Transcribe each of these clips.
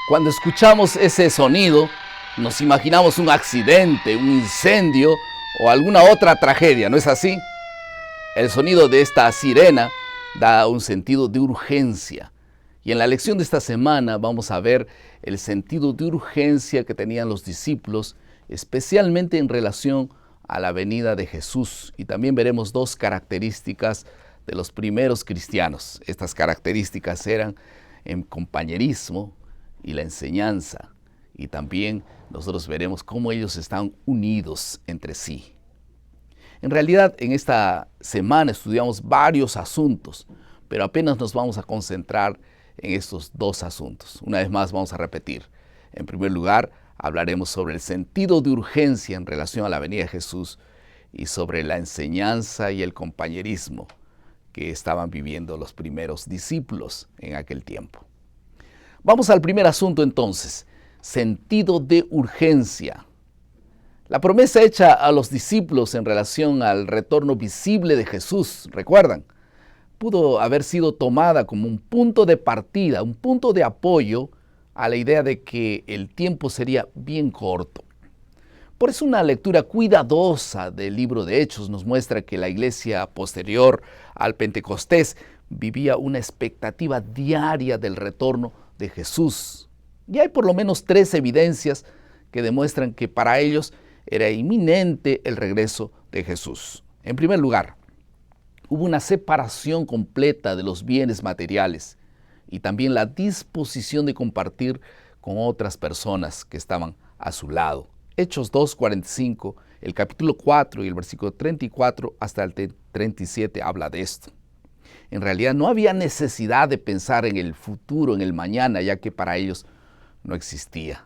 Cuando escuchamos ese sonido, nos imaginamos un accidente, un incendio o alguna otra tragedia, ¿no es así? El sonido de esta sirena da un sentido de urgencia. Y en la lección de esta semana vamos a ver el sentido de urgencia que tenían los discípulos, especialmente en relación a la venida de Jesús. Y también veremos dos características de los primeros cristianos. Estas características eran el compañerismo y la enseñanza. Y también nosotros veremos cómo ellos están unidos entre sí. En realidad, en esta semana estudiamos varios asuntos, pero apenas nos vamos a concentrar en estos dos asuntos. Una vez más vamos a repetir. En primer lugar, hablaremos sobre el sentido de urgencia en relación a la venida de Jesús y sobre la enseñanza y el compañerismo que estaban viviendo los primeros discípulos en aquel tiempo. Vamos al primer asunto entonces, sentido de urgencia. La promesa hecha a los discípulos en relación al retorno visible de Jesús, ¿recuerdan? Pudo haber sido tomada como un punto de partida, un punto de apoyo a la idea de que el tiempo sería bien corto. Por eso una lectura cuidadosa del libro de Hechos nos muestra que la iglesia posterior al Pentecostés vivía una expectativa diaria del retorno de Jesús. Y hay por lo menos 3 evidencias que demuestran que para ellos era inminente el regreso de Jesús. En primer lugar, hubo una separación completa de los bienes materiales y también la disposición de compartir con otras personas que estaban a su lado. Hechos 2:45, el capítulo 4 y el versículo 34 hasta el 37 habla de esto. En realidad no había necesidad de pensar en el futuro, en el mañana, ya que para ellos no existía.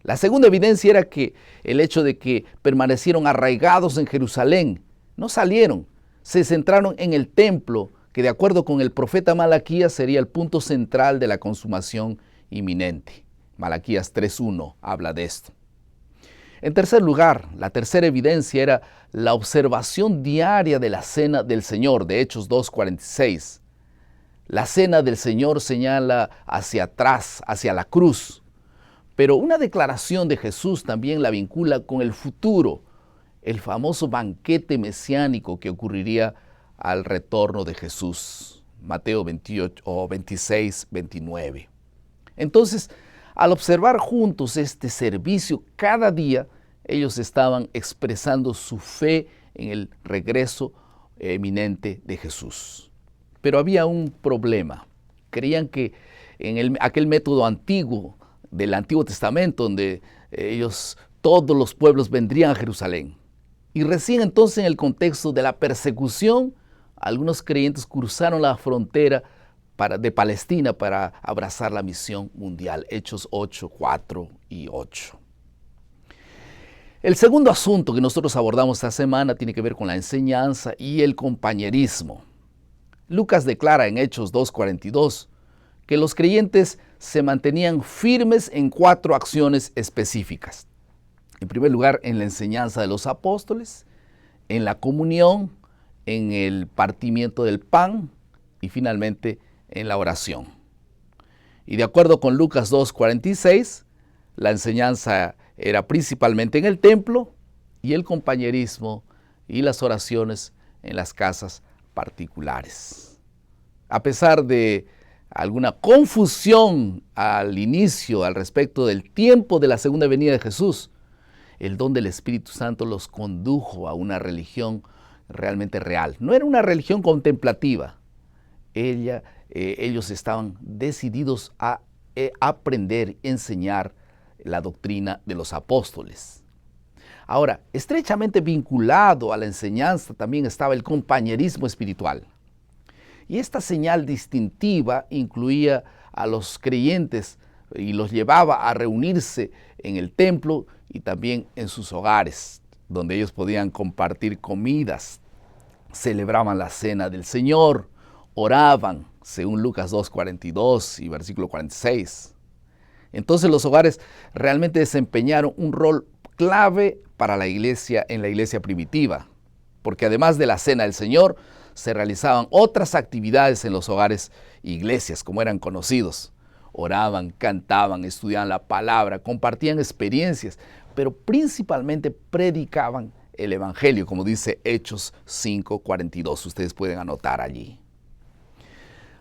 La segunda evidencia era que el hecho de que permanecieron arraigados en Jerusalén, no salieron, se centraron en el templo, que de acuerdo con el profeta Malaquías sería el punto central de la consumación inminente. Malaquías 3:1 habla de esto. En tercer lugar, la tercera evidencia era la observación diaria de la cena del Señor, de Hechos 2:46. La cena del Señor señala hacia atrás, hacia la cruz. Pero una declaración de Jesús también la vincula con el futuro, el famoso banquete mesiánico que ocurriría al retorno de Jesús. Mateo 26:29. Entonces, al observar juntos este servicio cada día, ellos estaban expresando su fe en el regreso eminente de Jesús. Pero había un problema. Creían que en aquel método antiguo, del Antiguo Testamento, donde todos los pueblos vendrían a Jerusalén. Y recién entonces en el contexto de la persecución, algunos creyentes cruzaron la frontera de Palestina para abrazar la misión mundial. Hechos 8:4 y 8. El segundo asunto que nosotros abordamos esta semana tiene que ver con la enseñanza y el compañerismo. Lucas declara en Hechos 2:42 que los creyentes se mantenían firmes en 4 acciones específicas. En primer lugar, en la enseñanza de los apóstoles, en la comunión, en el partimiento del pan y finalmente en la oración. Y de acuerdo con Lucas 2:46, la enseñanza era principalmente en el templo y el compañerismo y las oraciones en las casas particulares. A pesar de alguna confusión al inicio al respecto del tiempo de la segunda venida de Jesús, el don del Espíritu Santo los condujo a una religión realmente real. No era una religión contemplativa. Ellos estaban decididos a aprender, enseñar la doctrina de los apóstoles. Ahora, estrechamente vinculado a la enseñanza también estaba el compañerismo espiritual. Y esta señal distintiva incluía a los creyentes y los llevaba a reunirse en el templo y también en sus hogares, donde ellos podían compartir comidas, celebraban la cena del Señor, oraban, según Lucas 2:42 y versículo 46. Entonces los hogares realmente desempeñaron un rol clave para la iglesia en la iglesia primitiva, porque además de la cena del Señor, se realizaban otras actividades en los hogares iglesias, como eran conocidos. oraban, cantaban, estudiaban la palabra, compartían experiencias, pero principalmente predicaban el Evangelio, como dice Hechos 5:42. Ustedes pueden anotar allí.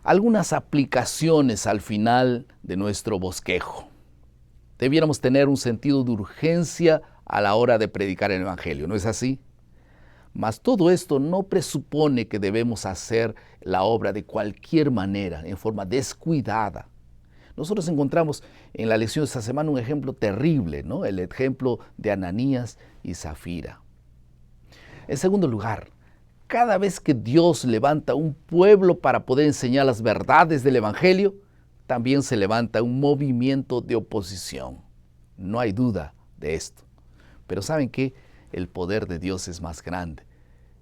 Algunas aplicaciones al final de nuestro bosquejo. Debiéramos tener un sentido de urgencia a la hora de predicar el Evangelio, ¿no es así? Mas todo esto no presupone que debemos hacer la obra de cualquier manera, en forma descuidada. Nosotros encontramos en la lección de esta semana un ejemplo terrible, ¿no? El ejemplo de Ananías y Zafira. En segundo lugar, cada vez que Dios levanta un pueblo para poder enseñar las verdades del Evangelio, también se levanta un movimiento de oposición. No hay duda de esto. Pero ¿saben qué? El poder de Dios es más grande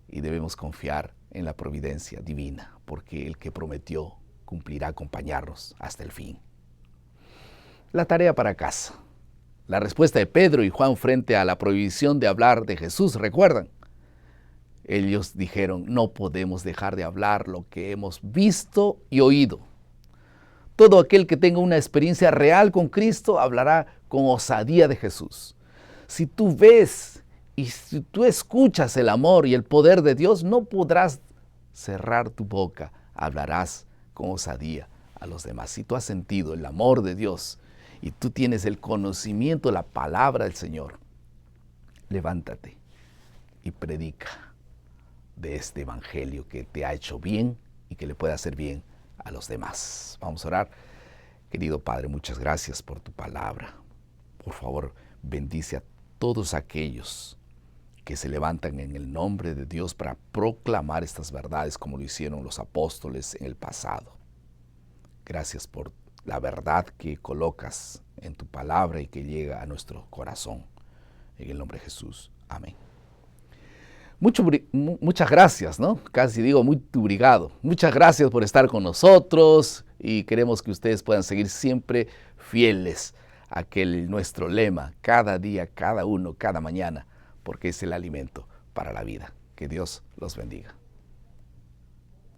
y debemos confiar en la providencia divina, porque el que prometió cumplirá acompañarnos hasta el fin. La tarea para casa. La respuesta de Pedro y Juan frente a la prohibición de hablar de Jesús, ¿recuerdan? Ellos dijeron, no podemos dejar de hablar lo que hemos visto y oído. Todo aquel que tenga una experiencia real con Cristo hablará con osadía de Jesús. Si tú ves y si tú escuchas el amor y el poder de Dios, no podrás cerrar tu boca, hablarás con osadía a los demás. Si tú has sentido el amor de Dios y tú tienes el conocimiento de la palabra del Señor, levántate y predica de este evangelio que te ha hecho bien y que le puede hacer bien a los demás. Vamos a orar. Querido Padre, muchas gracias por tu palabra. Por favor, bendice a todos aquellos que se levantan en el nombre de Dios para proclamar estas verdades como lo hicieron los apóstoles en el pasado. Gracias por la verdad que colocas en tu palabra y que llega a nuestro corazón. En el nombre de Jesús. Amén. Muchas gracias, ¿no? Casi digo muy obrigado. Muchas gracias por estar con nosotros y queremos que ustedes puedan seguir siempre fieles a aquel nuestro lema, cada día, cada uno, cada mañana, porque es el alimento para la vida. Que Dios los bendiga.